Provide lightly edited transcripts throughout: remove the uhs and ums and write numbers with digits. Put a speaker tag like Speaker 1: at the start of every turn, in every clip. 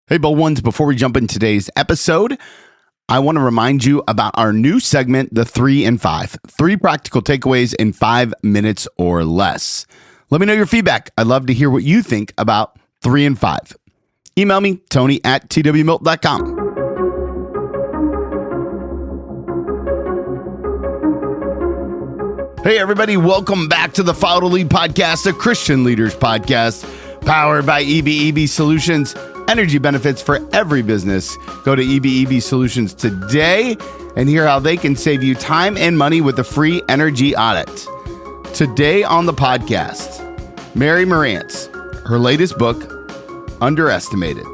Speaker 1: Hey, Bold Ones, before we jump in today's episode, I want to remind you about our new segment, the 3 in 5. 3 practical takeaways in 5 minutes or less. Let me know your feedback. I'd love to hear what you think about 3 in 5. Email me, tony@twmilt.com. Hey, everybody. Welcome back to the Follow to Lead podcast, a Christian leaders podcast powered by EBEB Solutions. Energy benefits for every business. Go to EBEB Solutions today and hear how they can save you time and money with a free energy audit. Today on the podcast, Mary Marantz, her latest book, Underestimated.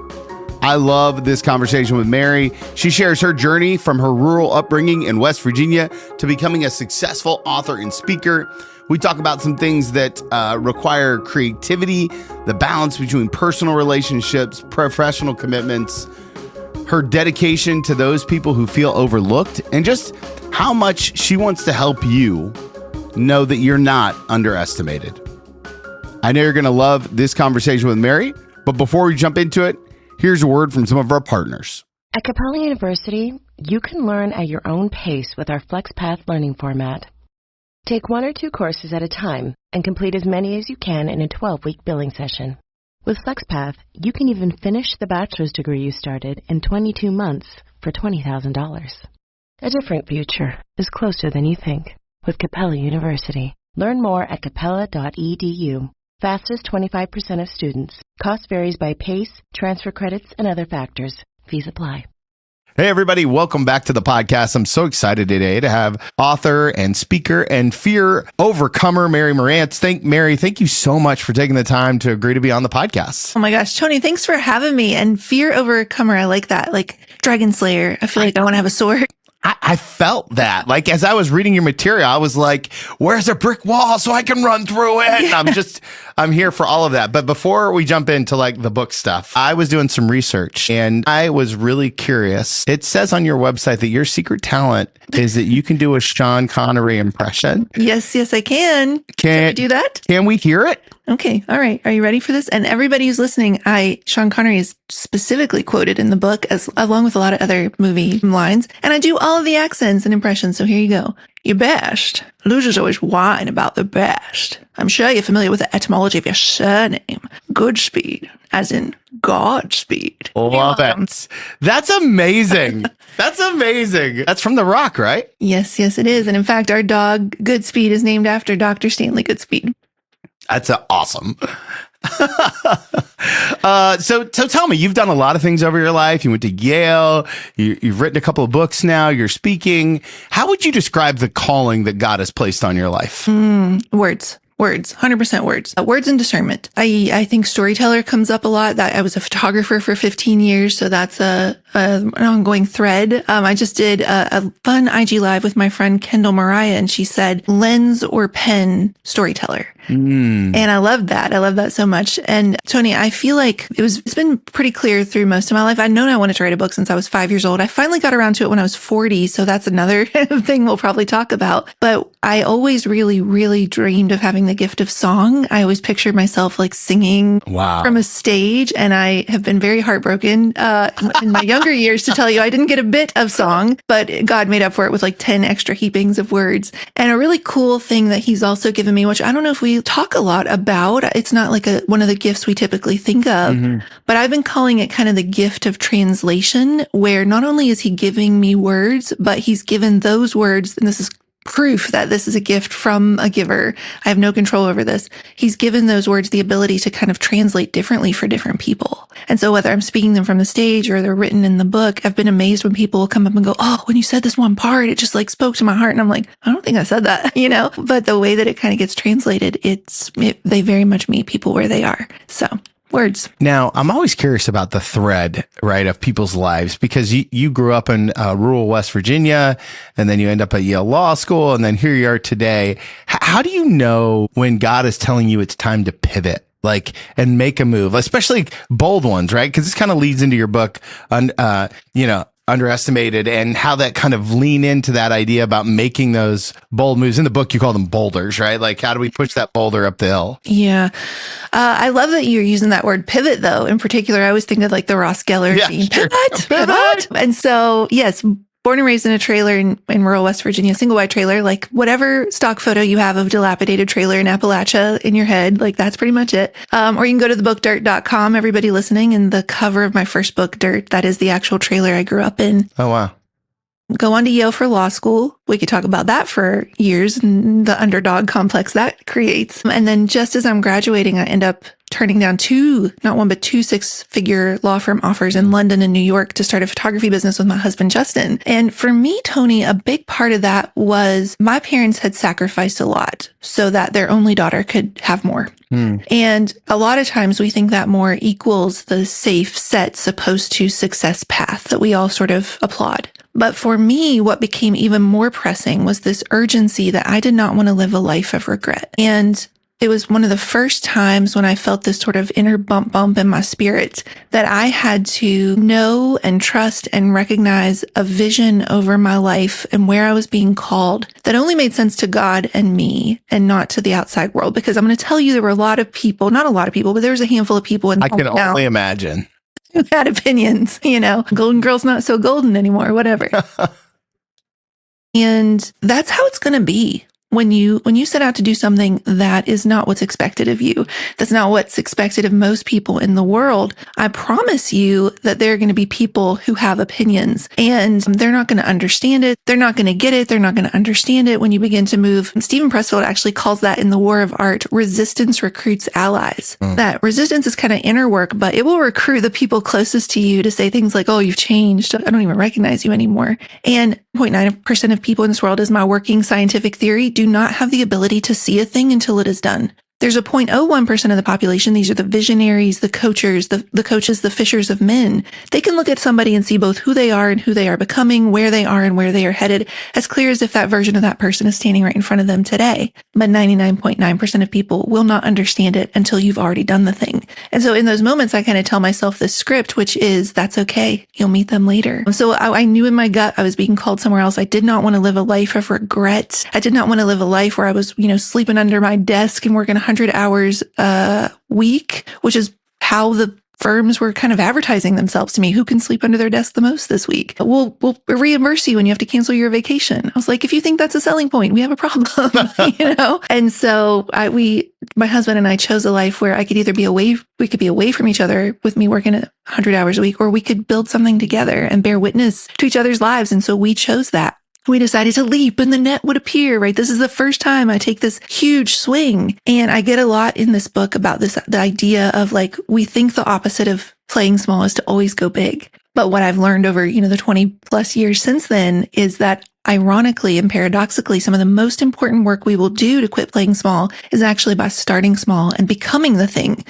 Speaker 1: I love this conversation with Mary. She shares her journey from her rural upbringing in West Virginia to becoming a successful author and speaker. We talk about some things that require creativity, the balance between personal relationships, professional commitments, her dedication to those people who feel overlooked, and just how much she wants to help you know that you're not underestimated. I know you're going to love this conversation with Mary, but before we jump into it, here's a word from some of our partners.
Speaker 2: At Capella University, you can learn at your own pace with our FlexPath learning format. Take 1 or 2 courses at a time and complete as many as you can in a 12-week billing session. With FlexPath, you can even finish the bachelor's degree you started in 22 months for $20,000. A different future is closer than you think with Capella University. Learn more at capella.edu. Fastest 25% of students. Cost varies by pace, transfer credits, and other factors. Fees apply.
Speaker 1: Hey, everybody. Welcome back to the podcast. I'm so excited today to have author and speaker and fear overcomer, Mary Marantz. Thank you so much for taking the time to agree to be on the podcast.
Speaker 3: Oh my gosh, Tony, thanks for having me. And fear overcomer, I like that. Like Dragon Slayer. I feel like I want to have a sword.
Speaker 1: I felt that. Like, as I was reading your material, I was like, where's a brick wall so I can run through it? Yeah. And I'm here for all of that. But before we jump into like the book stuff, I was doing some research and I was really curious. It says on your website that your secret talent is that you can do a Sean Connery impression.
Speaker 3: Yes, I can. Can I do that?
Speaker 1: Can we hear it?
Speaker 3: Okay. All right. Are you ready for this? And everybody who's listening, Sean Connery is specifically quoted in the book along with a lot of other movie lines. And I do all of the accents and impressions. So here you go. Your best. Losers always whine about the best. I'm sure you're familiar with the etymology of your surname. Goodspeed, as in Godspeed.
Speaker 1: Love it. That's amazing. That's amazing. That's from The Rock, right?
Speaker 3: Yes, it is. And in fact, our dog Goodspeed is named after Dr. Stanley Goodspeed.
Speaker 1: That's awesome. So tell me, you've done a lot of things over your life. You went to Yale. You've written a couple of books now. You're speaking. How would you describe the calling that God has placed on your life?
Speaker 3: Words, 100% words. Words and discernment. I think storyteller comes up a lot. That I was a photographer for 15 years, so that's an ongoing thread. I just did a fun IG live with my friend Kendall Mariah, and she said lens or pen storyteller. And I loved that. I love that so much. And Tony, I feel like it's been pretty clear through most of my life. I'd known I wanted to write a book since I was 5 years old. I finally got around to it when I was 40. So that's another thing we'll probably talk about. But I always really, really dreamed of having the gift of song. I always pictured myself like singing from a stage. And I have been very heartbroken in my younger years to tell you I didn't get a bit of song, but God made up for it with like 10 extra heapings of words. And a really cool thing that he's also given me, which I don't know if we talk a lot about. It's not like one of the gifts we typically think of, but I've been calling it kind of the gift of translation, where not only is he giving me words, but he's given those words, and this is proof that this is a gift from a giver. I have no control over this. He's given those words the ability to kind of translate differently for different people. And so whether I'm speaking them from the stage or they're written in the book, I've been amazed when people will come up and go, oh, when you said this one part, it just like spoke to my heart. And I'm like, I don't think I said that, but the way that it kind of gets translated, they very much meet people where they are. So words.
Speaker 1: Now, I'm always curious about the thread, right, of people's lives, because you grew up in rural West Virginia, and then you end up at Yale Law School, and then here you are today. How do you know when God is telling you it's time to pivot? And make a move, especially bold ones, right? Because this kind of leads into your book on, underestimated, and how that kind of lean into that idea about making those bold moves. In the book, you call them boulders, right? Like, how do we push that boulder up the hill?
Speaker 3: Yeah. I love that you're using that word pivot, though. In particular, I always think of like the Ross Geller scene.
Speaker 1: Sure.
Speaker 3: Pivot. And so, yes, born and raised in a trailer in rural West Virginia, single wide trailer, like whatever stock photo you have of dilapidated trailer in Appalachia in your head, like that's pretty much it. Or you can go to thebookdirt.com, everybody listening, and the cover of my first book, Dirt, that is the actual trailer I grew up in.
Speaker 1: Oh, wow.
Speaker 3: Go on to Yale for law school. We could talk about that for years and the underdog complex that creates. And then just as I'm graduating, I end up turning down not one, but two 6-figure law firm offers in London and New York to start a photography business with my husband, Justin. And for me, Tony, a big part of that was my parents had sacrificed a lot so that their only daughter could have more. And a lot of times we think that more equals the safe, set, supposed to success path that we all sort of applaud. But for me, what became even more pressing was this urgency that I did not want to live a life of regret. And it was one of the first times when I felt this sort of inner bump in my spirit that I had to know and trust and recognize a vision over my life and where I was being called that only made sense to God and me and not to the outside world. Because I'm going to tell you, there were a lot of people, not a lot of people, but there was a handful of people in the
Speaker 1: I can only imagine.
Speaker 3: Who had opinions, Golden Girl's not so golden anymore, whatever. And that's how it's going to be. When you set out to do something that is not what's expected of you, that's not what's expected of most people in the world, I promise you that there are going to be people who have opinions and they're not going to understand it. They're not going to get it. They're not going to understand it when you begin to move. And Stephen Pressfield actually calls that in The War of Art, resistance recruits allies. That resistance is kind of inner work, but it will recruit the people closest to you to say things like, oh, you've changed. I don't even recognize you anymore. And 0.9% of people in this world, is my working scientific theory, do not have the ability to see a thing until it is done. There's a 0.01% of the population. These are the visionaries, the coaches, the fishers of men. They can look at somebody and see both who they are and who they are becoming, where they are and where they are headed, as clear as if that version of that person is standing right in front of them today. But 99.9% of people will not understand it until you've already done the thing. And so in those moments, I kind of tell myself this script, which is, that's okay. You'll meet them later. So I knew in my gut I was being called somewhere else. I did not want to live a life of regret. I did not want to live a life where I was, sleeping under my desk and working 100 hours a week, which is how the firms were kind of advertising themselves to me. Who can sleep under their desk the most this week? We'll reimburse you when you have to cancel your vacation. I was like, if you think that's a selling point, we have a problem, And so my husband and I chose a life where we could be away from each other with me working 100 hours a week, or we could build something together and bear witness to each other's lives. And so we chose that. We decided to leap and the net would appear, right? This is the first time I take this huge swing. And I get a lot in this book about the idea of like, we think the opposite of playing small is to always go big. But what I've learned over, the 20 plus years since then is that ironically and paradoxically, some of the most important work we will do to quit playing small is actually by starting small and becoming the thing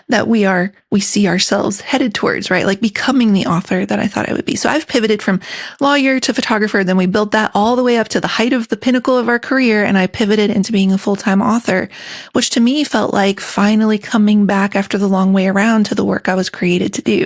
Speaker 3: that we see ourselves headed towards, right? Like becoming the author that I thought I would be. So I've pivoted from lawyer to photographer. Then we built that all the way up to the height of the pinnacle of our career. And I pivoted into being a full-time author, which to me felt like finally coming back after the long way around to the work I was created to do.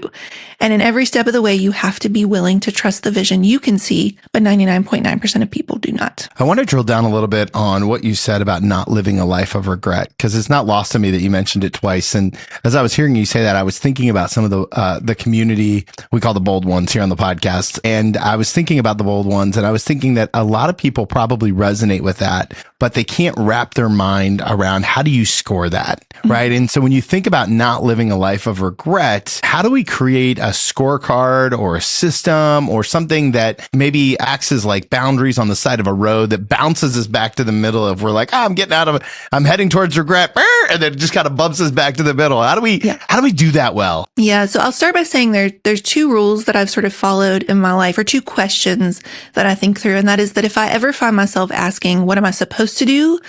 Speaker 3: And in every step of the way, you have to be willing to trust the vision you can see, but 99.9% of people do not.
Speaker 1: I want to drill down a little bit on what you said about not living a life of regret, because it's not lost to me that you mentioned it twice. And as I was hearing you say that, I was thinking about some of the community we call the bold ones here on the podcast. And I was thinking about the bold ones, and I was thinking that a lot of people probably resonate with that, but they can't wrap their mind around how do you score that, right? And so when you think about not living a life of regret, how do we create a scorecard or a system or something that maybe acts as like boundaries on the side of a road that bounces us back to the middle of, we're like, I'm getting out of it, I'm heading towards regret, and then it just kind of bumps us back to the middle. How do we do that well?
Speaker 3: Yeah. So I'll start by saying there's two rules that I've sort of followed in my life, or two questions that I think through. And that is that if I ever find myself asking, what am I supposed to do?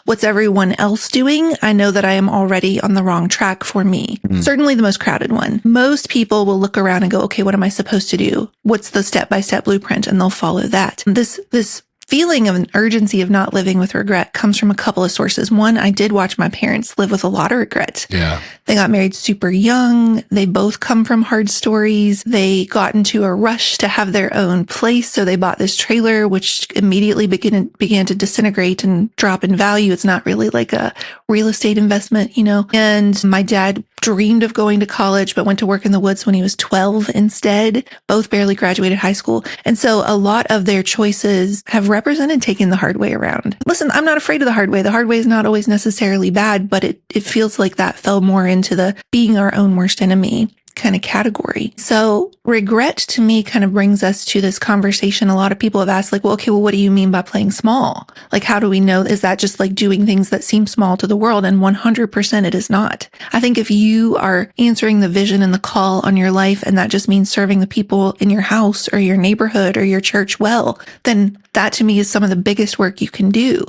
Speaker 3: What's everyone else doing? I know that I am already on the wrong track for me. Certainly the most crowded one. Most people will look around and go, okay, what am I supposed to do? What's the step-by-step blueprint? And they'll follow that. This feeling of an urgency of not living with regret comes from a couple of sources. One, I did watch my parents live with a lot of regret.
Speaker 1: Yeah.
Speaker 3: They got married super young. They both come from hard stories. They got into a rush to have their own place. So they bought this trailer, which immediately began to disintegrate and drop in value. It's not really like a real estate investment, you know. And my dad dreamed of going to college, but went to work in the woods when he was 12 instead. Both barely graduated high school. And so a lot of their choices have represented taking the hard way around. Listen, I'm not afraid of the hard way. The hard way is not always necessarily bad, but it feels like that fell more into the being our own worst enemy kind of category. So regret to me kind of brings us to this conversation. A lot of people have asked like, well, okay, well, what do you mean by playing small? Like, how do we know? Is that just like doing things that seem small to the world? And 100% it is not. I think if you are answering the vision and the call on your life, and that just means serving the people in your house or your neighborhood or your church well, then that to me is some of the biggest work you can do.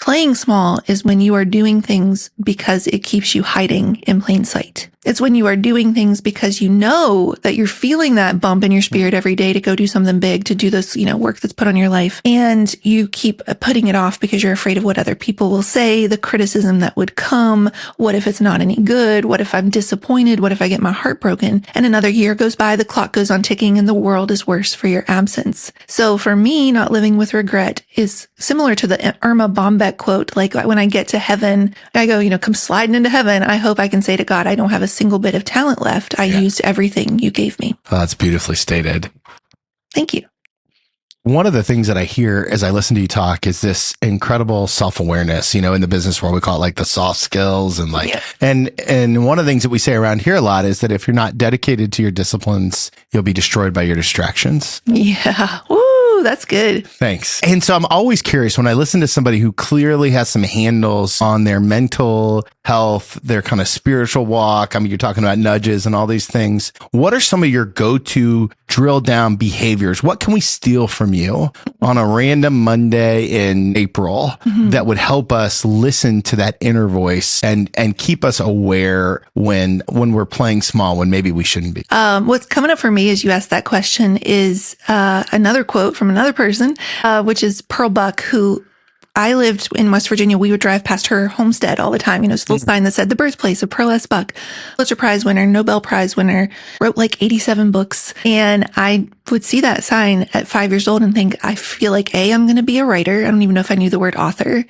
Speaker 3: Playing small is when you are doing things because it keeps you hiding in plain sight. It's when you are doing things because you know that you're feeling that bump in your spirit every day to go do something big, to do this, you know, work that's put on your life. And you keep putting it off because you're afraid of what other people will say, the criticism that would come. What if it's not any good? What if I'm disappointed? What if I get my heart broken? And another year goes by, the clock goes on ticking, and the world is worse for your absence. So for me, not living with regret is similar to the Irma Bombeck quote. Like when I get to heaven, I go, you know, come sliding into heaven. I hope I can say to God, I don't have a single bit of talent left. I used everything you gave me.
Speaker 1: Oh, that's beautifully stated. Thank you. One of the things that I hear as I listen to you talk is this incredible self-awareness, you know, in the business world, we call it like the soft skills and like, and one of the things that we say around here a lot is that if you're not dedicated to your disciplines, you'll be destroyed by your distractions.
Speaker 3: Yeah. Woo, that's good.
Speaker 1: Thanks. And so I'm always curious when I listen to somebody who clearly has some handles on their mental health, their kind of spiritual walk. I mean, you're talking about nudges and all these things. What are some of your go-to drill down behaviors? What can we steal from you on a random Monday in April that would help us listen to that inner voice and keep us aware when we're playing small, when maybe we shouldn't be?
Speaker 3: What's coming up for me as you ask that question is another quote from another person, which is Pearl Buck, who I lived in West Virginia. We would drive past her homestead all the time. You know, it's a little sign that said the birthplace of Pearl S. Buck, Pulitzer Prize winner, Nobel Prize winner, wrote like 87 books. And I would see that sign at 5 years old and think, I feel like A, I'm going to be a writer. I don't even know if I knew the word author.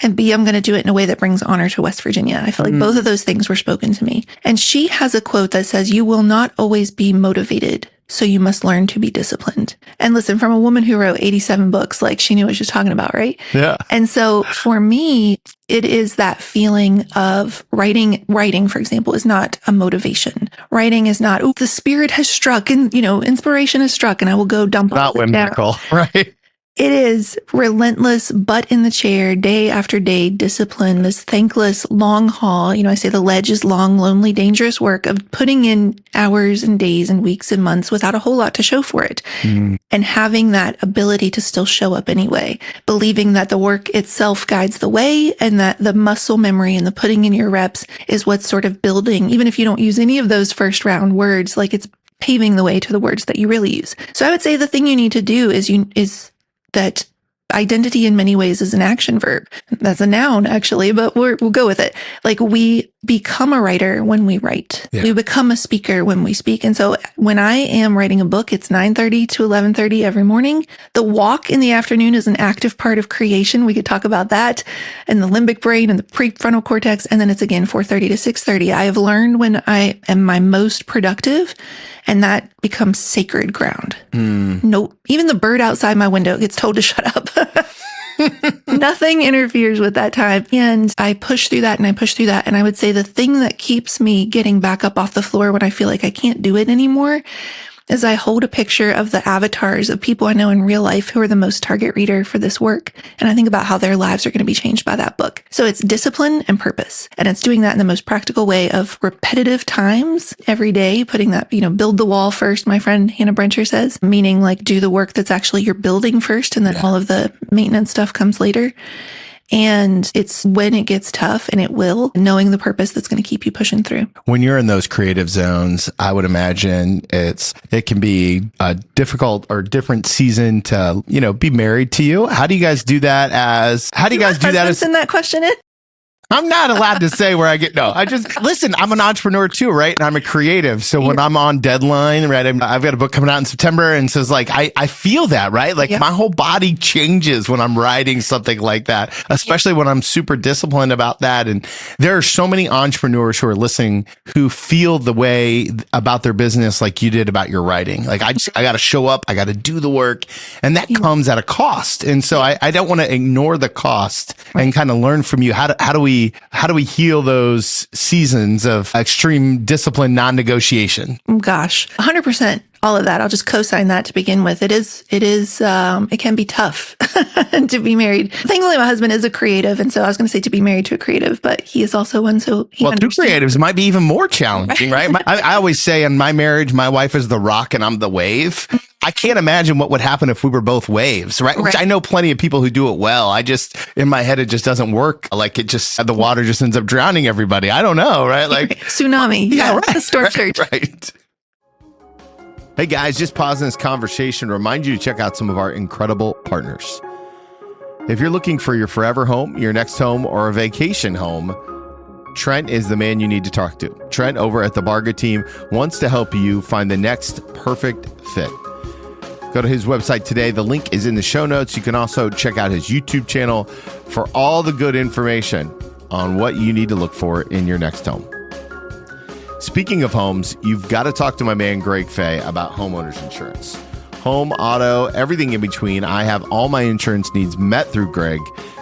Speaker 3: And B, I'm going to do it in a way that brings honor to West Virginia. I feel like both of those things were spoken to me. And she has a quote that says, you will not always be motivated, so you must learn to be disciplined. And listen, from a woman who wrote 87 books, like she knew what she was talking about, right? Yeah. And so for me, it is that feeling of writing, for example, is not a motivation. Writing is not, the spirit has struck and, you know, inspiration has struck and I will go dump it down. Not whimsical, right? It is relentless, butt in the chair, day after day, discipline, this thankless long haul. You know, I say the ledge is long, lonely, dangerous work of putting in hours and days and weeks and months without a whole lot to show for it. And having that ability to still show up anyway, believing that the work itself guides the way and that the muscle memory and the putting in your reps is what's sort of building, even if you don't use any of those first round words, like it's paving the way to the words that you really use. So I would say the thing you need to do is that identity in many ways is an action verb. That's a noun actually, but we'll go with it. Like we become a writer when we write. Yeah. We become a speaker when we speak. And so when I am writing a book, it's 9:30 to 11:30 every morning. The walk in the afternoon is an active part of creation. We could talk about that and the limbic brain and the prefrontal cortex. And then it's again 4:30 to 6:30. I have learned when I am my most productive, and that becomes sacred ground. No, even the bird outside my window gets told to shut up. Nothing interferes with that time. And I push through that and I push through that. And I would say the thing that keeps me getting back up off the floor when I feel like I can't do it anymore is I hold a picture of the avatars of people I know in real life who are the most target reader for this work. And I think about how their lives are going to be changed by that book. So it's discipline and purpose. And it's doing that in the most practical way of repetitive times every day, putting that, you know, build the wall first, my friend Hannah Brencher says, meaning like do the work that's actually you're building first and then all of the maintenance stuff comes later. And it's when it gets tough, and it will, knowing the purpose that's going to keep you pushing through.
Speaker 1: When you're in those creative zones, I would imagine it can be a difficult or different season to, be married to you. How do you guys do that
Speaker 3: Send that question in?
Speaker 1: I'm not allowed to say where listen, I'm an entrepreneur too, right? And I'm a creative. So when I'm on deadline, right, I've got a book coming out in September, and so it's like, I feel that, right? Like my whole body changes when I'm writing something like that, especially when I'm super disciplined about that. And there are so many entrepreneurs who are listening who feel the way about their business like you did about your writing. Like I got to show up, I got to do the work, and that comes at a cost. And so I don't want to ignore the cost and kind of learn from you. How do we heal those seasons of extreme discipline, non-negotiation?
Speaker 3: Gosh, 100%. All of that. I'll just co-sign that to begin with. It can be tough to be married. Thankfully, my husband is a creative. And so I was going to say to be married to a creative, but he is also one. So
Speaker 1: two creatives might be even more challenging, right? I always say in my marriage, my wife is the rock and I'm the wave. I can't imagine what would happen if we were both waves, right? Which I know plenty of people who do it well. In my head, it just doesn't work. Like the water just ends up drowning everybody. I don't know, right? Like
Speaker 3: tsunami. Yeah, right. Storm surge.
Speaker 1: Right. Hey guys, just pausing this conversation to remind you to check out some of our incredible partners. If you're looking for your forever home, your next home, or a vacation home, Trent is the man you need to talk to. Trent over at the Barga team wants to help you find the next perfect fit. Go to his website today. The link is in the show notes. You can also check out his YouTube channel for all the good information on what you need to look for in your next home. Speaking of homes, you've got to talk to my man Greg Fay about homeowners insurance. Home, auto, everything in between. I have all my insurance needs met through Greg.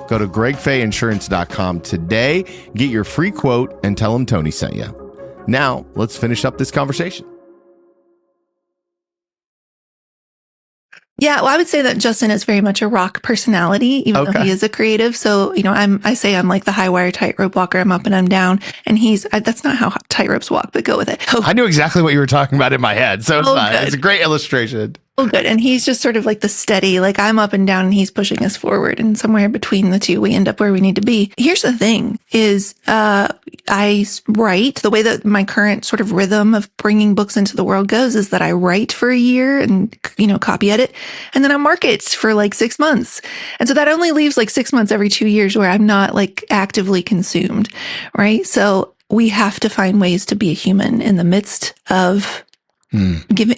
Speaker 1: Go to gregfayinsurance.com today. Get your free quote and tell him Tony sent you. Now, let's finish up this conversation.
Speaker 3: Yeah, well, I would say that Justin is very much a rock personality, even though he is a creative. So, I say I'm like the high wire tightrope walker. I'm up and I'm down. And that's not how tightropes walk, but go with it.
Speaker 1: I knew exactly what you were talking about in my head. So it's fine. It's a great illustration.
Speaker 3: Oh, good. And he's just sort of like the steady, like I'm up and down and he's pushing us forward. And somewhere between the two, we end up where we need to be. Here's the thing is, I write the way that my current sort of rhythm of bringing books into the world goes is that I write for a year and, copy edit, and then I market for like 6 months. And so that only leaves like 6 months every 2 years where I'm not like actively consumed. Right. So we have to find ways to be a human in the midst of giving,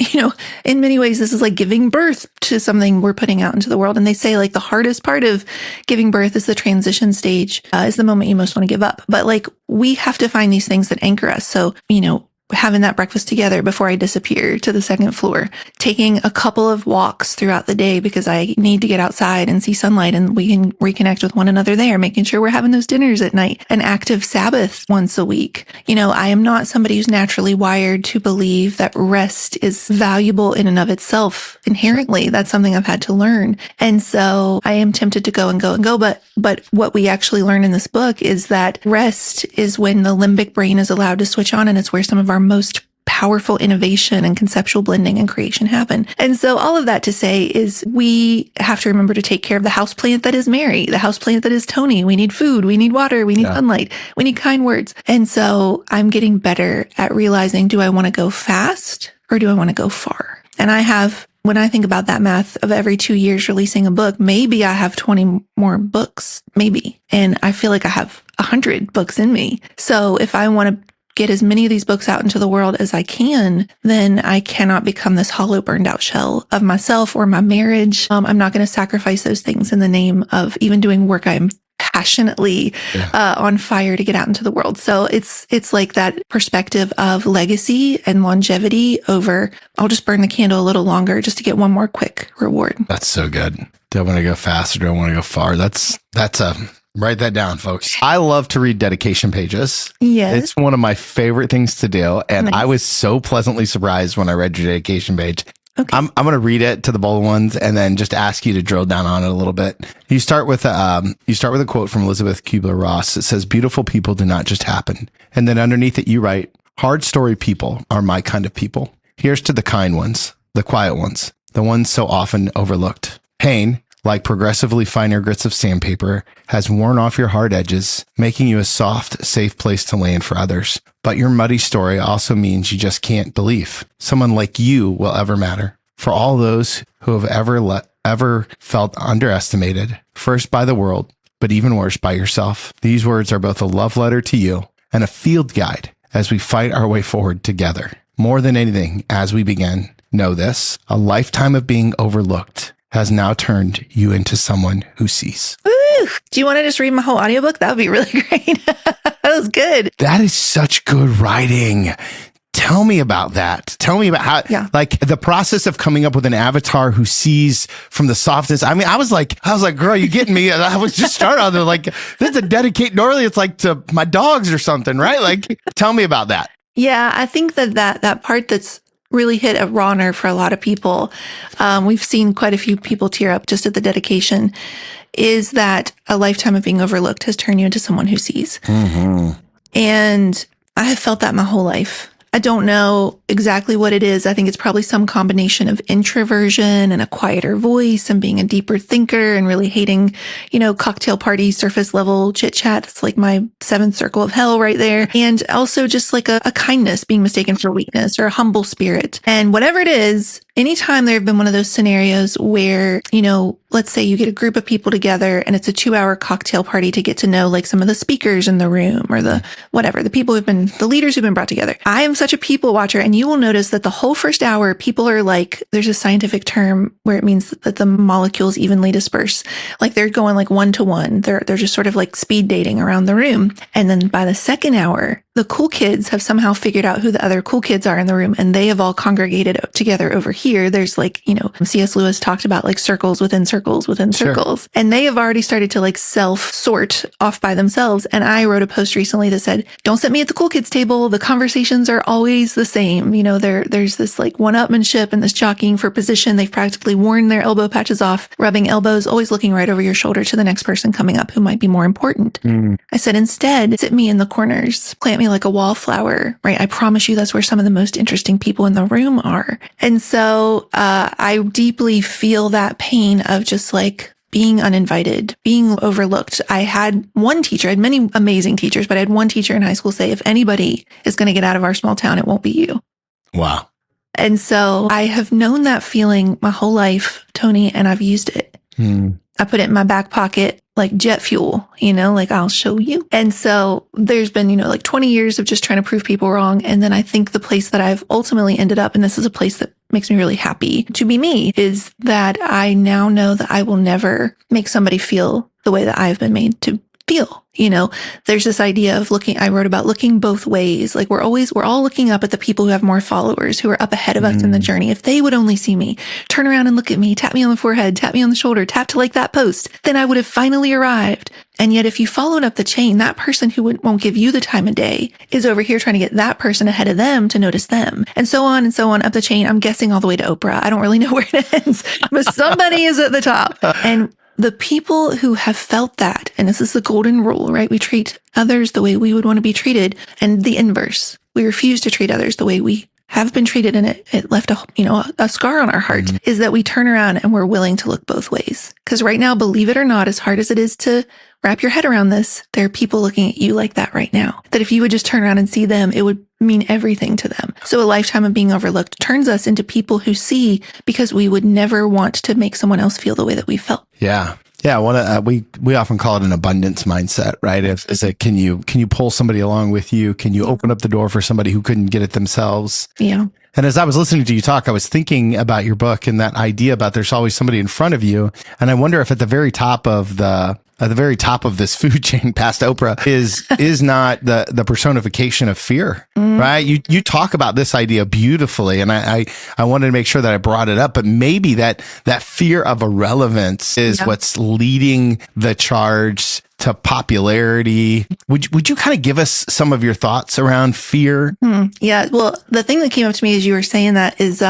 Speaker 3: in many ways, this is like giving birth to something we're putting out into the world. And they say like the hardest part of giving birth is the transition stage, is the moment you most want to give up. But like we have to find these things that anchor us. So, having that breakfast together before I disappear to the second floor, taking a couple of walks throughout the day because I need to get outside and see sunlight and we can reconnect with one another there, making sure we're having those dinners at night, an active Sabbath once a week. I am not somebody who's naturally wired to believe that rest is valuable in and of itself inherently. That's something I've had to learn. And so I am tempted to go and go and go. But what we actually learn in this book is that rest is when the limbic brain is allowed to switch on, and it's where some of our most powerful innovation and conceptual blending and creation happen. And so all of that to say is we have to remember to take care of the houseplant that is Mary, the houseplant that is Tony. We need food, we need water, we need sunlight, we need kind words. And so I'm getting better at realizing, do I want to go fast or do I want to go far? And when I think about that math of every 2 years releasing a book, maybe I have 20 more books, maybe. And I feel like I have 100 books in me. So if I want to get as many of these books out into the world as I can, then I cannot become this hollow, burned out shell of myself or my marriage. I'm not going to sacrifice those things in the name of even doing work I'm passionately on fire to get out into the world. So it's like that perspective of legacy and longevity over, I'll just burn the candle a little longer just to get one more quick reward.
Speaker 1: That's so good. Do I want to go fast or do I want to go far? Write that down, folks. I love to read dedication pages.
Speaker 3: Yes.
Speaker 1: It's one of my favorite things to do. And
Speaker 3: Nice.
Speaker 1: I was so pleasantly surprised when I read your dedication page.
Speaker 3: Okay.
Speaker 1: I'm going to read it to the bold ones and then just ask you to drill down on it a little bit. You start with a quote from Elizabeth Kubler-Ross. It says, "Beautiful people do not just happen." And then underneath it, you write, "Hard story people are my kind of people. Here's to the kind ones, the quiet ones, the ones so often overlooked. Pain, like progressively finer grits of sandpaper, has worn off your hard edges, making you a soft, safe place to land for others. But your muddy story also means you just can't believe someone like you will ever matter. For all those who have ever felt underestimated, first by the world, but even worse by yourself, these words are both a love letter to you and a field guide as we fight our way forward together. More than anything, as we begin, know this: a lifetime of being overlooked has now turned you into someone who sees.
Speaker 3: Woo! Do you want to just read my whole audiobook? That would be really great. That was good.
Speaker 1: That is such good writing. Tell me about that. Tell me about how, like the process of coming up with an avatar who sees from the softness. I mean, I was like, girl, you getting me? I was just starting out there like, this is a dedicated, normally it's like to my dogs or something, right? Like, tell me about that.
Speaker 3: Yeah, I think that part that's really hit a raw nerve for a lot of people. We've seen quite a few people tear up just at the dedication, is that a lifetime of being overlooked has turned you into someone who sees. Mm-hmm. And I have felt that my whole life. I don't know exactly what it is. I think it's probably some combination of introversion and a quieter voice and being a deeper thinker and really hating, cocktail party, surface level chit chat. It's like my seventh circle of hell right there. And also just like a kindness being mistaken for weakness or a humble spirit. And whatever it is, anytime there have been one of those scenarios where, let's say you get a group of people together and it's a 2-hour cocktail party to get to know like some of the speakers in the room or the leaders who've been brought together. I am such a people watcher, and you will notice that the whole first hour, people are like, there's a scientific term where it means that the molecules evenly disperse. Like they're going like 1-to-1. They're just sort of like speed dating around the room. And then by the second hour, the cool kids have somehow figured out who the other cool kids are in the room, and they have all congregated together over here. There's like, C.S. Lewis talked about like circles within circles within circles. And they have already started to like self-sort off by themselves. And I wrote a post recently that said, don't set me at the cool kids table. The conversations are always the same. There's this like one-upmanship and this jockeying for position. They've practically worn their elbow patches off, rubbing elbows, always looking right over your shoulder to the next person coming up who might be more important. I said, instead, sit me in the corners, plant me like a wallflower, right? I promise you that's where some of the most interesting people in the room are. And so I deeply feel that pain of just like being uninvited, being overlooked. I had one teacher, I had many amazing teachers, but I had one teacher in high school say, if anybody is going to get out of our small town, it won't be you. Wow. And so I have known that feeling my whole life, Tony, and I've used it. I put it in my back pocket like jet fuel, like I'll show you. And so there's been, like 20 years of just trying to prove people wrong. And then I think the place that I've ultimately ended up, and this is a place that makes me really happy to be me, is that I now know that I will never make somebody feel the way that I've been made to feel. There's this idea of I wrote about looking both ways. Like we're all looking up at the people who have more followers, who are up ahead of us in the journey. If they would only see me, turn around and look at me, tap me on the forehead, tap me on the shoulder, tap to like that post, then I would have finally arrived. And yet if you followed up the chain, that person who won't give you the time of day is over here trying to get that person ahead of them to notice them. And so on up the chain. I'm guessing all the way to Oprah. I don't really know where it ends, but somebody is at the top. And the people who have felt that, and this is the golden rule, right? We treat others the way we would want to be treated, and the inverse. We refuse to treat others the way we have been treated, and it left a scar on our heart, is that we turn around and we're willing to look both ways. Because right now, believe it or not, as hard as it is to wrap your head around this, there are people looking at you like that right now. That if you would just turn around and see them, it would mean everything to them. So a lifetime of being overlooked turns us into people who see, because we would never want to make someone else feel the way that we felt.
Speaker 1: Yeah. Yeah. We often call it an abundance mindset, right? Is it, can you pull somebody along with you? Can you open up the door for somebody who couldn't get it themselves? Yeah. And as I was listening to you talk, I was thinking about your book and that idea about there's always somebody in front of you. And I wonder if at the very top of this food chain past Oprah is not the personification of fear, right? You talk about this idea beautifully, and I wanted to make sure that I brought it up, but maybe that fear of irrelevance is what's leading the charge to popularity. Would you kind of give us some of your thoughts around fear?
Speaker 3: Yeah. Well, the thing that came up to me as you were saying that is,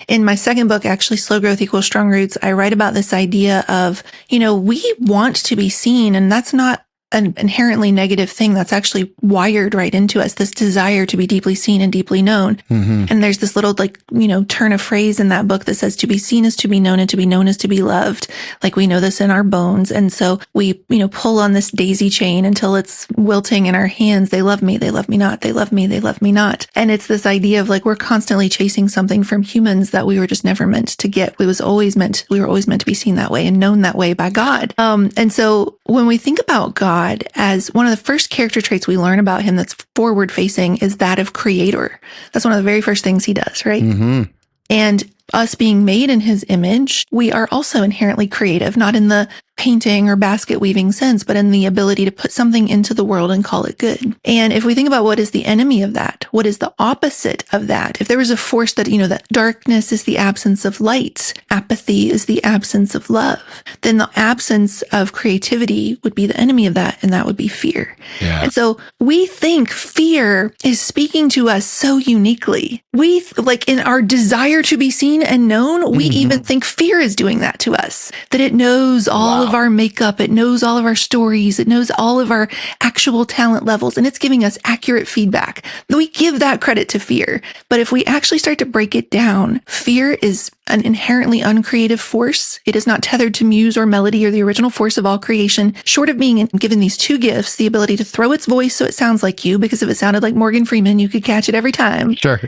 Speaker 3: in my second book, actually, Slow Growth Equals Strong Roots, I write about this idea of, we want to be seen, and that's not an inherently negative thing that's actually wired right into us, this desire to be deeply seen and deeply known.
Speaker 1: Mm-hmm.
Speaker 3: And there's this little turn of phrase in that book that says to be seen is to be known and to be known is to be loved. Like we know this in our bones. And so we, pull on this daisy chain until it's wilting in our hands. They love me. They love me not. They love me. They love me not. And it's this idea of like, we're constantly chasing something from humans that we were just never meant to get. We were always meant to be seen that way and known that way by God. And so when we think about God as one of the first character traits we learn about him that's forward facing is that of creator. That's one of the very first things he does, right?
Speaker 1: Mm-hmm.
Speaker 3: And us being made in his image, we are also inherently creative, not in the painting or basket weaving sense, but in the ability to put something into the world and call it good. And if we think about what is the enemy of that, what is the opposite of that? If there was a force that, that darkness is the absence of light, apathy is the absence of love, then the absence of creativity would be the enemy of that, and that would be fear.
Speaker 1: Yeah.
Speaker 3: And so we think fear is speaking to us so uniquely. We, like in our desire to be seen and known, we even think fear is doing that to us, that it knows all of our makeup. It knows all of our stories. It knows all of our actual talent levels, and it's giving us accurate feedback. We give that credit to fear. But if we actually start to break it down, fear is an inherently uncreative force. It is not tethered to muse or melody or the original force of all creation, short of being given these two gifts, the ability to throw its voice so it sounds like you, because if it sounded like Morgan Freeman, you could catch it every time.
Speaker 1: Sure.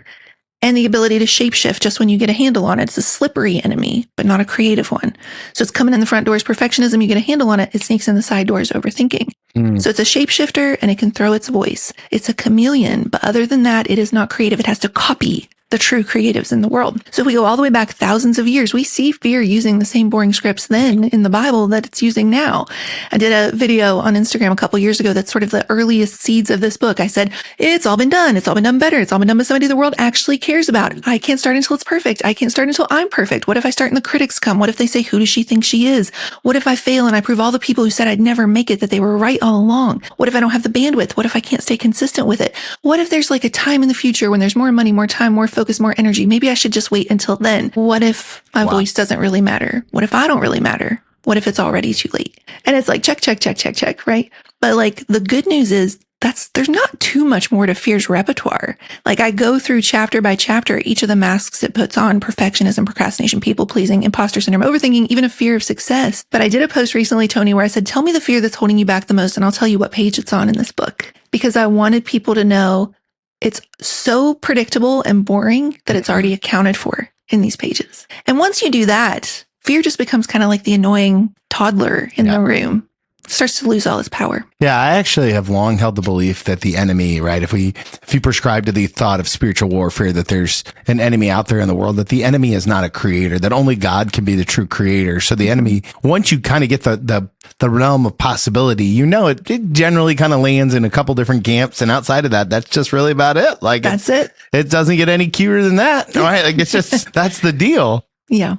Speaker 3: And the ability to shapeshift just when you get a handle on it. It's a slippery enemy, but not a creative one. So it's coming in the front doors, perfectionism, you get a handle on it, it sneaks in the side doors, overthinking. So it's a shapeshifter and it can throw its voice. It's a chameleon, but other than that, it is not creative. It has to copy the true creatives in the world. So if we go all the way back thousands of years, we see fear using the same boring scripts then in the Bible that it's using now. I did a video on Instagram a couple years ago that's sort of the earliest seeds of this book. I said, it's all been done. It's all been done better. It's all been done by somebody the world actually cares about. I can't start until it's perfect. I can't start until I'm perfect. What if I start and the critics come? What if they say, who does she think she is? What if I fail and I prove all the people who said I'd never make it that they were right all along? What if I don't have the bandwidth? What if I can't stay consistent with it? What if there's like a time in the future when there's more money, more time, more focus, more energy? Maybe I should just wait until then. What if my voice doesn't really matter? What if I don't really matter? What if it's already too late? And it's like, check, right? But like the good news is there's not too much more to fear's repertoire. Like I go through chapter by chapter, each of the masks it puts on: perfectionism, procrastination, people pleasing, imposter syndrome, overthinking, even a fear of success. But I did a post recently, Tony, where I said, tell me the fear that's holding you back the most, and I'll tell you what page it's on in this book. Because I wanted people to know it's so predictable and boring that it's already accounted for in these pages. And once you do that, fear just becomes kind of like the annoying toddler in the room. It starts to lose all its power.
Speaker 4: Yeah, I actually have long held the belief that the enemy, right? If you prescribe to the thought of spiritual warfare, that there's an enemy out there in the world, that the enemy is not a creator, that only God can be the true creator. So the enemy, once you kind of get the realm of possibility, it generally kind of lands in a couple different camps. And outside of that, that's just really about it. Like
Speaker 3: that's it.
Speaker 4: It doesn't get any cuter than that. Right? Like it's just, that's the deal.
Speaker 3: Yeah.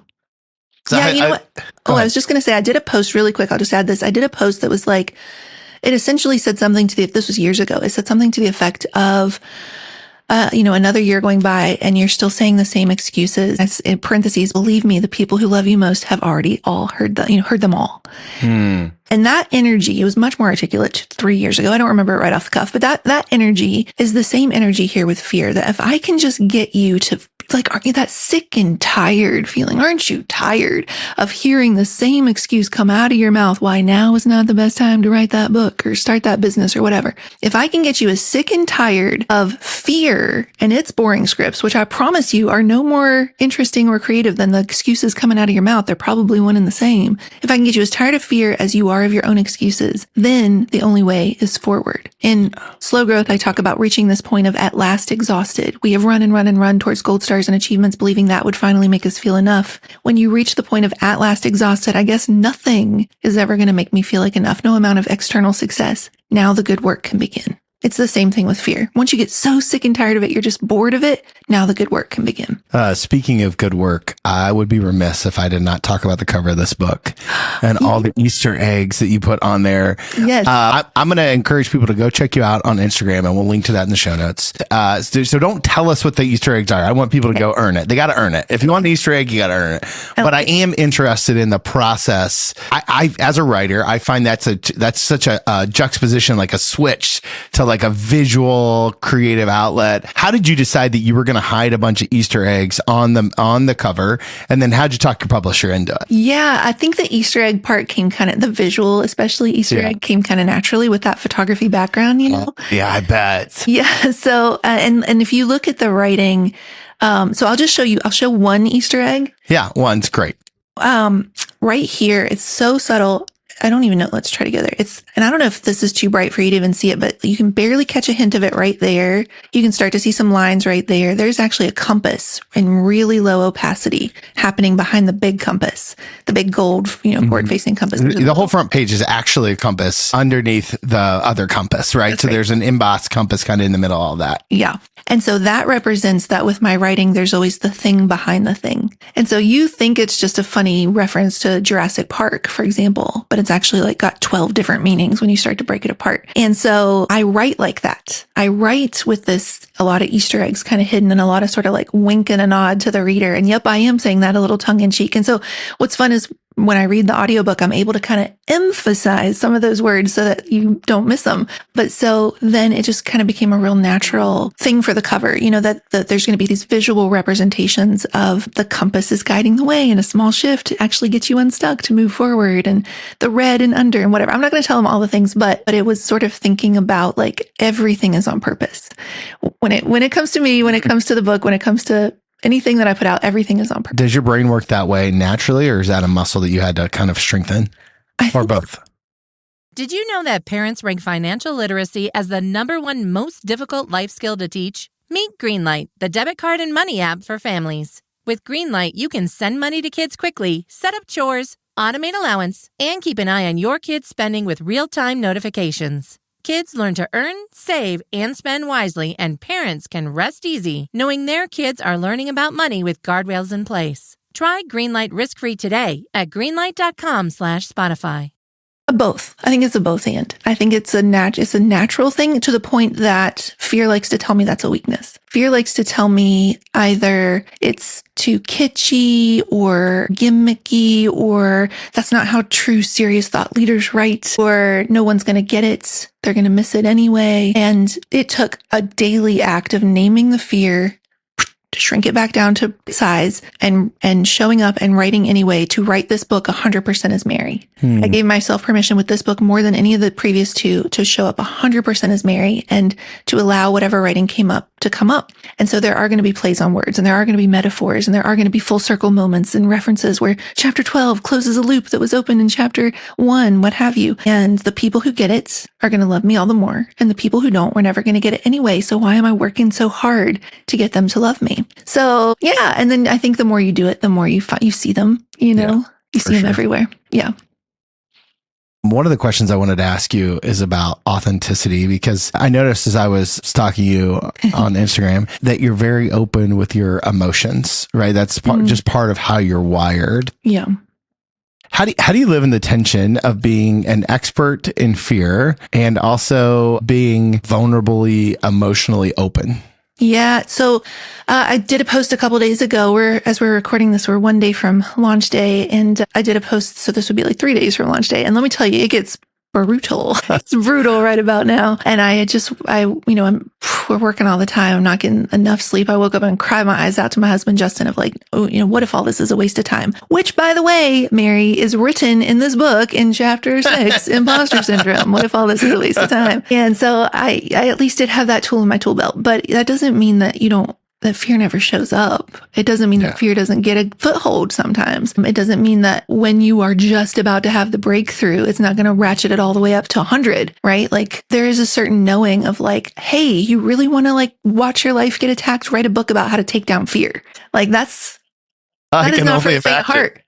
Speaker 4: So
Speaker 3: you know what? I was just going to say, I did a post really quick. I'll just add this. I did a post that was like, it essentially said something to this was years ago. It said something to the effect of, another year going by and you're still saying the same excuses. As in parentheses, believe me, the people who love you most have already all heard them all. And that energy, it was much more articulate 3 years ago. I don't remember it right off the cuff, but that energy is the same energy here with fear, that if I can just get you to, like, aren't you that sick and tired feeling? Aren't you tired of hearing the same excuse come out of your mouth? Why now is not the best time to write that book or start that business or whatever. If I can get you as sick and tired of fear and its boring scripts, which I promise you are no more interesting or creative than the excuses coming out of your mouth, they're probably one and the same. If I can get you as tired of fear as you are of your own excuses, then the only way is forward. In Slow Growth, I talk about reaching this point of at last exhausted. We have run and run and run towards gold stars and achievements, believing that would finally make us feel enough. When you reach the point of at last exhausted, I guess nothing is ever going to make me feel like enough. No amount of external success. Now the good work can begin. It's the same thing with fear. Once you get so sick and tired of it, you're just bored of it. Now the good work can begin.
Speaker 4: Speaking of good work, I would be remiss if I did not talk about the cover of this book and all the Easter eggs that you put on there.
Speaker 3: Yes.
Speaker 4: I'm going to encourage people to go check you out on Instagram, and we'll link to that in the show notes. So don't tell us what the Easter eggs are. I want people to go earn it. They got to earn it. If you want an Easter egg, you got to earn it. But I am interested in the process. I as a writer, I find that's such a juxtaposition, like a switch to like a visual creative outlet. How did you decide that you were going to hide a bunch of Easter eggs on the cover? And then how'd you talk your publisher into it?
Speaker 3: Yeah, I think the Easter egg part came kind of, the visual, especially Easter egg, came kind of naturally with that photography background, you know?
Speaker 4: Yeah, I bet.
Speaker 3: Yeah. So, and if you look at the writing, so I'll show one Easter egg.
Speaker 4: Yeah, one's great.
Speaker 3: Right here, it's so subtle. I don't even know. Let's try together. And I don't know if this is too bright for you to even see it, but you can barely catch a hint of it right there. You can start to see some lines right there. There's actually a compass in really low opacity happening behind the big compass, the big gold, forward facing compass.
Speaker 4: The whole front page is actually a compass underneath the other compass, right? So there's an embossed compass kind of in the middle of all that.
Speaker 3: Yeah. And so that represents that with my writing, there's always the thing behind the thing. And so you think it's just a funny reference to Jurassic Park, for example, but it's actually like got 12 different meanings when you start to break it apart. And so I write like that. I write with a lot of Easter eggs kind of hidden and a lot of sort of like wink and a nod to the reader. And yep, I am saying that a little tongue in cheek. And so what's fun is when I read the audiobook, I'm able to kind of emphasize some of those words so that you don't miss them. But so then it just kind of became a real natural thing for the cover, that there's going to be these visual representations of the compass is guiding the way and a small shift actually gets you unstuck to move forward and the red and under and whatever. I'm not going to tell them all the things, but it was sort of thinking about like everything is on purpose. When it comes to me, when it comes to the book, when it comes to anything that I put out, everything is on purpose.
Speaker 4: Does your brain work that way naturally, or is that a muscle that you had to kind of strengthen, or both?
Speaker 5: Did you know that parents rank financial literacy as the #1 most difficult life skill to teach? Meet Greenlight, the debit card and money app for families. With Greenlight, you can send money to kids quickly, set up chores, automate allowance, and keep an eye on your kids' spending with real-time notifications. Kids learn to earn, save, and spend wisely, and parents can rest easy knowing their kids are learning about money with guardrails in place. Try Greenlight risk-free today at greenlight.com/Spotify.
Speaker 3: Both. I think it's a both and. I think it's a natural thing to the point that fear likes to tell me that's a weakness. Fear likes to tell me either it's too kitschy or gimmicky or that's not how true serious thought leaders write or no one's going to get it. They're going to miss it anyway. And it took a daily act of naming the fear, to shrink it back down to size and showing up and writing anyway to write this book 100% as Mary. I gave myself permission with this book more than any of the previous two to show up 100% as Mary and to allow whatever writing came up to come up. And so there are going to be plays on words and there are going to be metaphors and there are going to be full circle moments and references where chapter 12 closes a loop that was open in chapter 1, what have you. And the people who get it are going to love me all the more. And the people who don't, were never going to get it anyway. So why am I working so hard to get them to love me? So yeah. And then I think the more you do it, the more you see them, you see them everywhere. Yeah.
Speaker 4: One of the questions I wanted to ask you is about authenticity, because I noticed as I was stalking you on Instagram that you're very open with your emotions, right? That's just part of how you're wired.
Speaker 3: Yeah.
Speaker 4: How do you live in the tension of being an expert in fear and also being vulnerably emotionally open?
Speaker 3: Yeah. So I did a post a couple days ago as we're recording this, we're 1 day from launch day. And I did a post. So this would be like 3 days from launch day. And let me tell you, it gets brutal. It's brutal right about now. And we're working all the time. I'm not getting enough sleep. I woke up and cried my eyes out to my husband, Justin, of like, what if all this is a waste of time? Which, by the way, Mary, is written in this book in chapter 6, Imposter Syndrome. What if all this is a waste of time? And so I at least did have that tool in my tool belt, but that doesn't mean that that fear never shows up. It doesn't mean that fear doesn't get a foothold sometimes. It doesn't mean that when you are just about to have the breakthrough, it's not going to ratchet it all the way up to 100, right? Like there is a certain knowing of like, hey, you really want to like watch your life get attacked? Write a book about how to take down fear. Like that is not for the faint heart.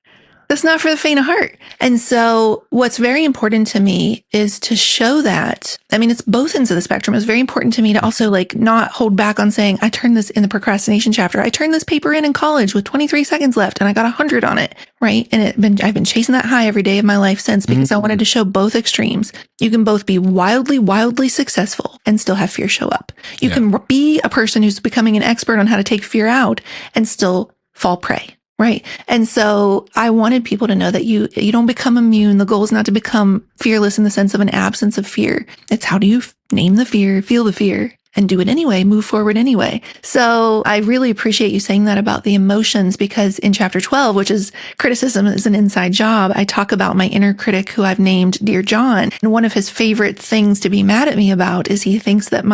Speaker 3: That's not for the faint of heart. And so what's very important to me is to show that, I mean, it's both ends of the spectrum. It's very important to me to also like not hold back on saying, I turned this in the procrastination chapter. I turned this paper in college with 23 seconds left and I got 100 on it. Right. And I've been chasing that high every day of my life since because I wanted to show both extremes. You can both be wildly, wildly successful and still have fear show up. You can be a person who's becoming an expert on how to take fear out and still fall prey. Right. And so I wanted people to know that you don't become immune. The goal is not to become fearless in the sense of an absence of fear. It's how do you name the fear, feel the fear, and do it anyway, move forward anyway. So I really appreciate you saying that about the emotions, because in chapter 12, which is criticism is an inside job, I talk about my inner critic who I've named Dear John. And one of his favorite things to be mad at me about is he thinks that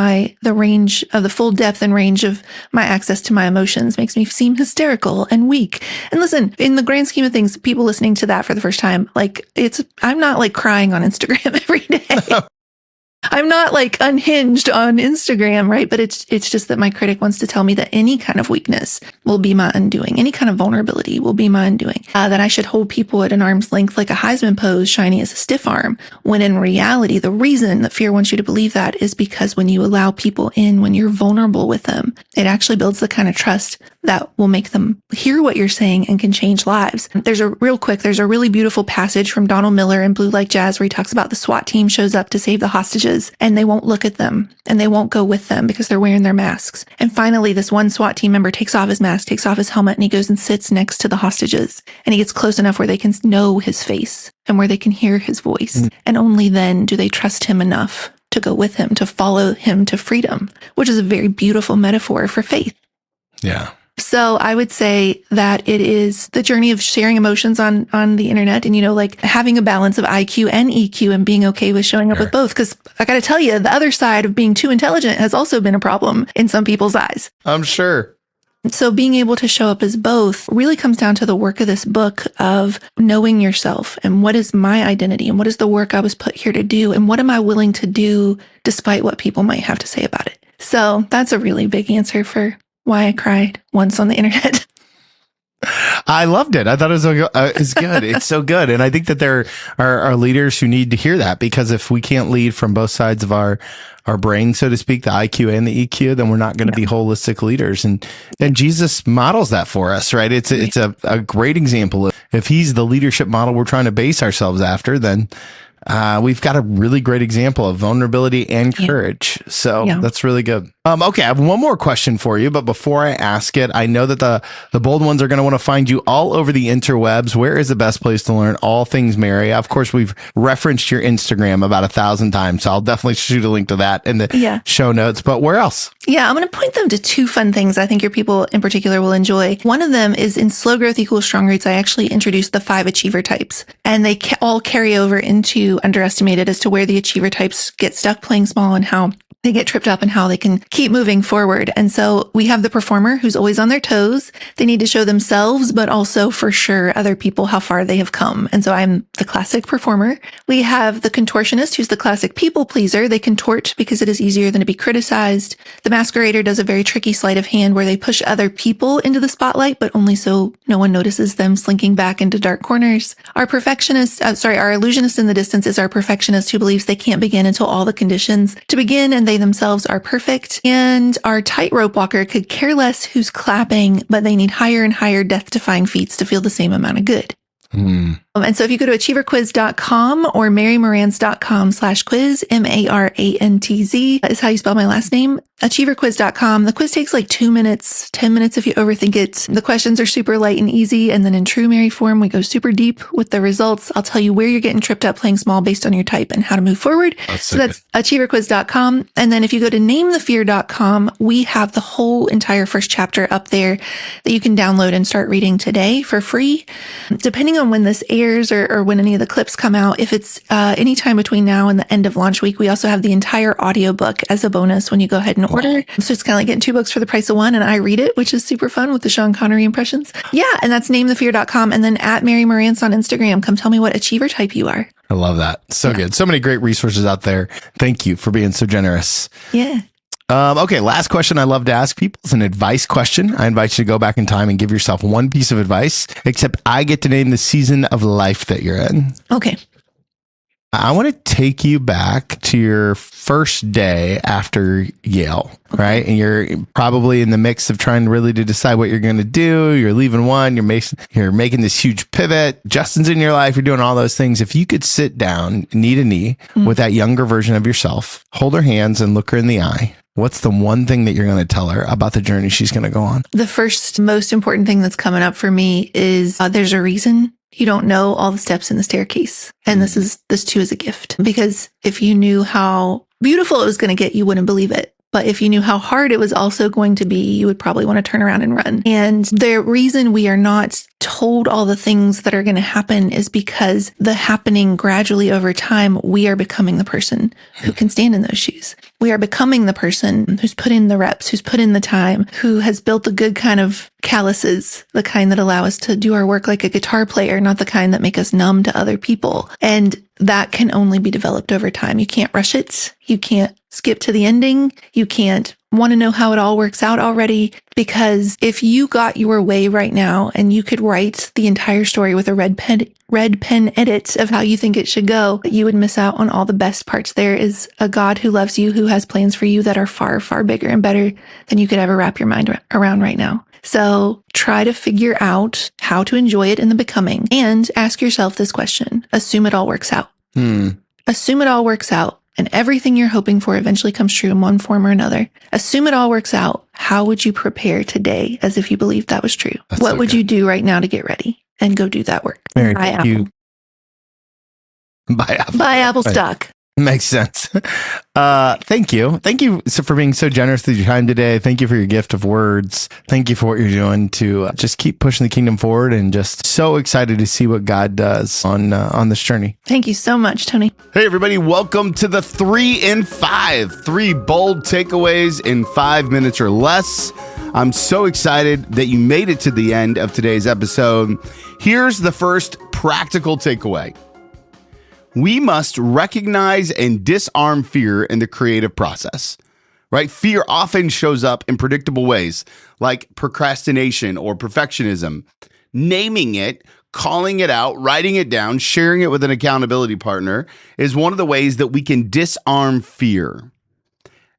Speaker 3: the range of the full depth and range of my access to my emotions makes me seem hysterical and weak. And listen, in the grand scheme of things, people listening to that for the first time, I'm not like crying on Instagram every day. I'm not like unhinged on Instagram, right? But it's just that my critic wants to tell me that any kind of weakness will be my undoing. Any kind of vulnerability will be my undoing. That I should hold people at an arm's length like a Heisman pose, shiny as a stiff arm. When in reality, the reason that fear wants you to believe that is because when you allow people in, when you're vulnerable with them, it actually builds the kind of trust that will make them hear what you're saying and can change lives. There's a really beautiful passage from Donald Miller in Blue Like Jazz where he talks about the SWAT team shows up to save the hostages and they won't look at them and they won't go with them because they're wearing their masks. And finally, this one SWAT team member takes off his mask, takes off his helmet, and he goes and sits next to the hostages. And he gets close enough where they can know his face and where they can hear his voice. And only then do they trust him enough to go with him, to follow him to freedom, which is a very beautiful metaphor for faith.
Speaker 4: Yeah.
Speaker 3: So I would say that it is the journey of sharing emotions on the internet and, like having a balance of IQ and EQ and being okay with showing up with both. Because I got to tell you, the other side of being too intelligent has also been a problem in some people's eyes.
Speaker 1: I'm sure.
Speaker 3: So being able to show up as both really comes down to the work of this book of knowing yourself and what is my identity and what is the work I was put here to do and what am I willing to do despite what people might have to say about it. So that's a really big answer for why I cried once on the internet.
Speaker 1: I loved it. I thought it was good. It's so good. And I think that there are leaders who need to hear that, because if we can't lead from both sides of our brain, so to speak, the IQ and the EQ, then we're not going to be holistic leaders. And Jesus models that for us, right? It's a great example. If he's the leadership model we're trying to base ourselves after, then we've got a really great example of vulnerability and courage. So that's really good. Okay, I have one more question for you, but before I ask it, I know that the bold ones are going to want to find you all over the interwebs. Where is the best place to learn all things Mary? Of course, we've referenced your Instagram about 1,000 times, so I'll definitely shoot a link to that in the show notes. But where else?
Speaker 3: Yeah, I'm going to point them to two fun things I think your people in particular will enjoy. One of them is in Slow Growth Equals Strong Roots. I actually introduced the 5 achiever types, and they all carry over into Underestimated as to where the achiever types get stuck playing small and how they get tripped up and how they can keep moving forward. And so we have the performer who's always on their toes. They need to show themselves, but also for sure other people how far they have come. And so I'm the classic performer. We have the contortionist who's the classic people pleaser. They contort because it is easier than to be criticized. The masquerader does a very tricky sleight of hand where they push other people into the spotlight, but only so no one notices them slinking back into dark corners. Our illusionist in the distance is our perfectionist who believes they can't begin until all the conditions to begin and they themselves are perfect. And our tightrope walker could care less who's clapping, but they need higher and higher death-defying feats to feel the same amount of good. And so if you go to achieverquiz.com or marymarantz.com/quiz, MARANTZ is how you spell my last name. Achieverquiz.com. The quiz takes like 2 minutes, 10 minutes if you overthink it. The questions are super light and easy. And then in true Mary form, we go super deep with the results. I'll tell you where you're getting tripped up playing small based on your type and how to move forward. So that's achieverquiz.com. And then if you go to namethefear.com, we have the whole entire first chapter up there that you can download and start reading today for free. Depending on when this airs or when any of the clips come out, if it's anytime between now and the end of launch week, we also have the entire audiobook as a bonus when you go ahead and order. So it's kind of like getting 2 books for the price of one, and I read it, which is super fun with the Sean Connery impressions. Yeah, and that's namethefear.com. And then at Mary Marantz on Instagram, come tell me what achiever type you are.
Speaker 1: I love that. So good. So many great resources out there. Thank you for being so generous.
Speaker 3: Yeah.
Speaker 4: Okay, last question I love to ask people is an advice question. I invite you to go back in time and give yourself one piece of advice, except I get to name the season of life that you're in.
Speaker 3: Okay.
Speaker 4: I want to take you back to your first day after Yale, right? And you're probably in the mix of trying really to decide what you're going to do. You're leaving one, you're making this huge pivot. Justin's in your life. You're doing all those things. If you could sit down knee to knee with that younger version of yourself, hold her hands and look her in the eye. What's the one thing that you're going to tell her about the journey she's going to go on?
Speaker 3: The first most important thing that's coming up for me is there's a reason you don't know all the steps in the staircase. And this too is a gift, because if you knew how beautiful it was going to get, you wouldn't believe it. But if you knew how hard it was also going to be, you would probably want to turn around and run. And the reason we are not told all the things that are going to happen is because the happening gradually over time, we are becoming the person who can stand in those shoes. We are becoming the person who's put in the reps, who's put in the time, who has built a good kind of calluses, the kind that allow us to do our work like a guitar player, not the kind that make us numb to other people. And that can only be developed over time. You can't rush it. You can't skip to the ending. You can't want to know how it all works out already, because if you got your way right now and you could write the entire story with a red pen edit of how you think it should go, you would miss out on all the best parts. There is a God who loves you, who has plans for you that are far, far bigger and better than you could ever wrap your mind around right now. So try to figure out how to enjoy it in the becoming, and ask yourself this question. Assume it all works out. Assume it all works out. And everything you're hoping for eventually comes true in one form or another. Assume it all works out. How would you prepare today as if you believed that was true? What would you do right now to get ready? And go do that work.
Speaker 4: Mary,
Speaker 3: Buy Apple. Buy Apple stock.
Speaker 4: Makes sense. Thank you. Thank you for being so generous with your time today. Thank you for your gift of words. Thank you for what you're doing to just keep pushing the kingdom forward, and just so excited to see what God does on this journey.
Speaker 3: Thank you so much, Tony.
Speaker 1: Hey, everybody. Welcome to the 3 in 5. 3 bold takeaways in 5 minutes or less. I'm so excited that you made it to the end of today's episode. Here's the first practical takeaway. We must recognize and disarm fear in the creative process, right? Fear often shows up in predictable ways, like procrastination or perfectionism. Naming it, calling it out, writing it down, sharing it with an accountability partner is one of the ways that we can disarm fear.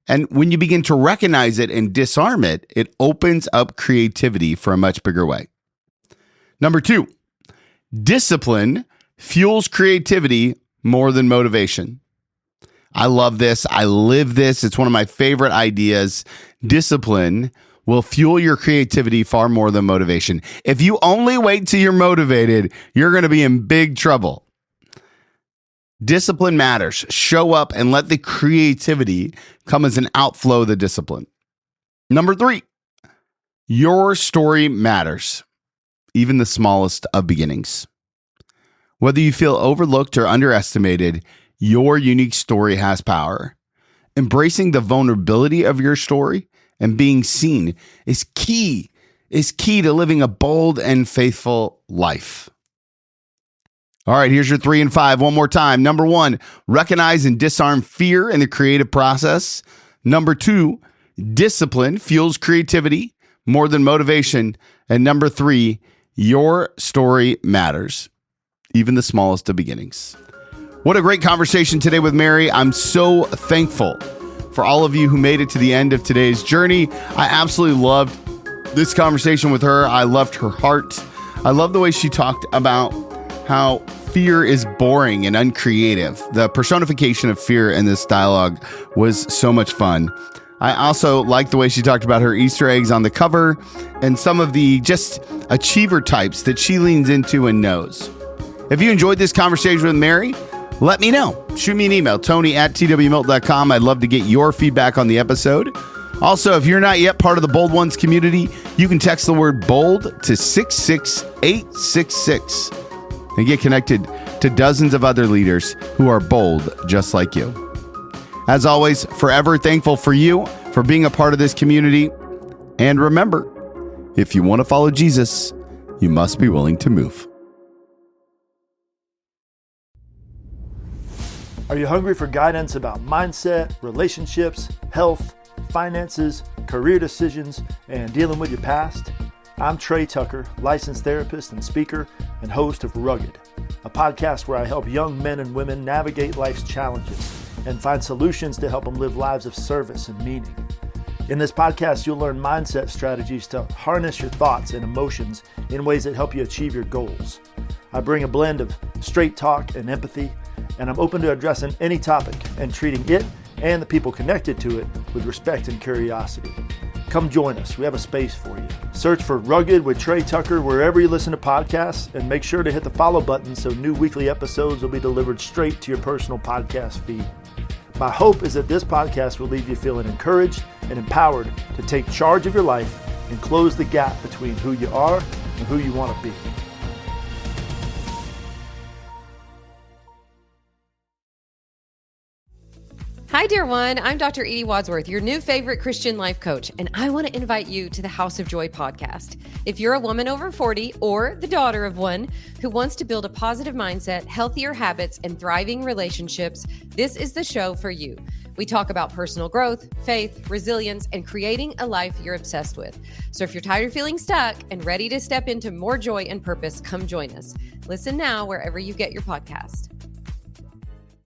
Speaker 1: And when you begin to recognize it and disarm it, it opens up creativity for a much bigger way. Number 2, discipline fuels creativity more than motivation. I love this. I live this. It's one of my favorite ideas. Discipline will fuel your creativity far more than motivation. If you only wait till you're motivated, you're going to be in big trouble. Discipline matters. Show up and let the creativity come as an outflow of the discipline. Number 3, your story matters, even the smallest of beginnings. Whether you feel overlooked or underestimated, your unique story has power. Embracing the vulnerability of your story and being seen is key to living a bold and faithful life. All right, here's your 3 in 5 one more time. Number 1, recognize and disarm fear in the creative process. Number 2, discipline fuels creativity more than motivation. And number 3, your story matters, even the smallest of beginnings. What a great conversation today with Mary. I'm so thankful for all of you who made it to the end of today's journey. I absolutely loved this conversation with her. I loved her heart. I love the way she talked about how fear is boring and uncreative. The personification of fear in this dialogue was so much fun. I also like the way she talked about her Easter eggs on the cover and some of the just achiever types that she leans into and knows. If you enjoyed this conversation with Mary, let me know. Shoot me an email, tony@twmilton.com. I'd love to get your feedback on the episode. Also, if you're not yet part of the Bold Ones community, you can text the word BOLD to 66866 and get connected to dozens of other leaders who are bold just like you. As always, forever thankful for you for being a part of this community. And remember, if you want to follow Jesus, you must be willing to move.
Speaker 6: Are you hungry for guidance about mindset, relationships, health, finances, career decisions, and dealing with your past? I'm Trey Tucker, licensed therapist and speaker and host of Rugged, a podcast where I help young men and women navigate life's challenges and find solutions to help them live lives of service and meaning. In this podcast, you'll learn mindset strategies to harness your thoughts and emotions in ways that help you achieve your goals. I bring a blend of straight talk and empathy, and I'm open to addressing any topic and treating it and the people connected to it with respect and curiosity. Come join us. We have a space for you. Search for Rugged with Trey Tucker wherever you listen to podcasts, and make sure to hit the follow button so new weekly episodes will be delivered straight to your personal podcast feed. My hope is that this podcast will leave you feeling encouraged and empowered to take charge of your life and close the gap between who you are and who you want to be.
Speaker 7: Hi, dear one. I'm Dr. Edie Wadsworth, your new favorite Christian life coach, and I want to invite you to the House of Joy podcast. If you're a woman over 40 or the daughter of one who wants to build a positive mindset, healthier habits, and thriving relationships, this is the show for you. We talk about personal growth, faith, resilience, and creating a life you're obsessed with. So if you're tired of feeling stuck and ready to step into more joy and purpose, come join us. Listen now wherever you get your podcast.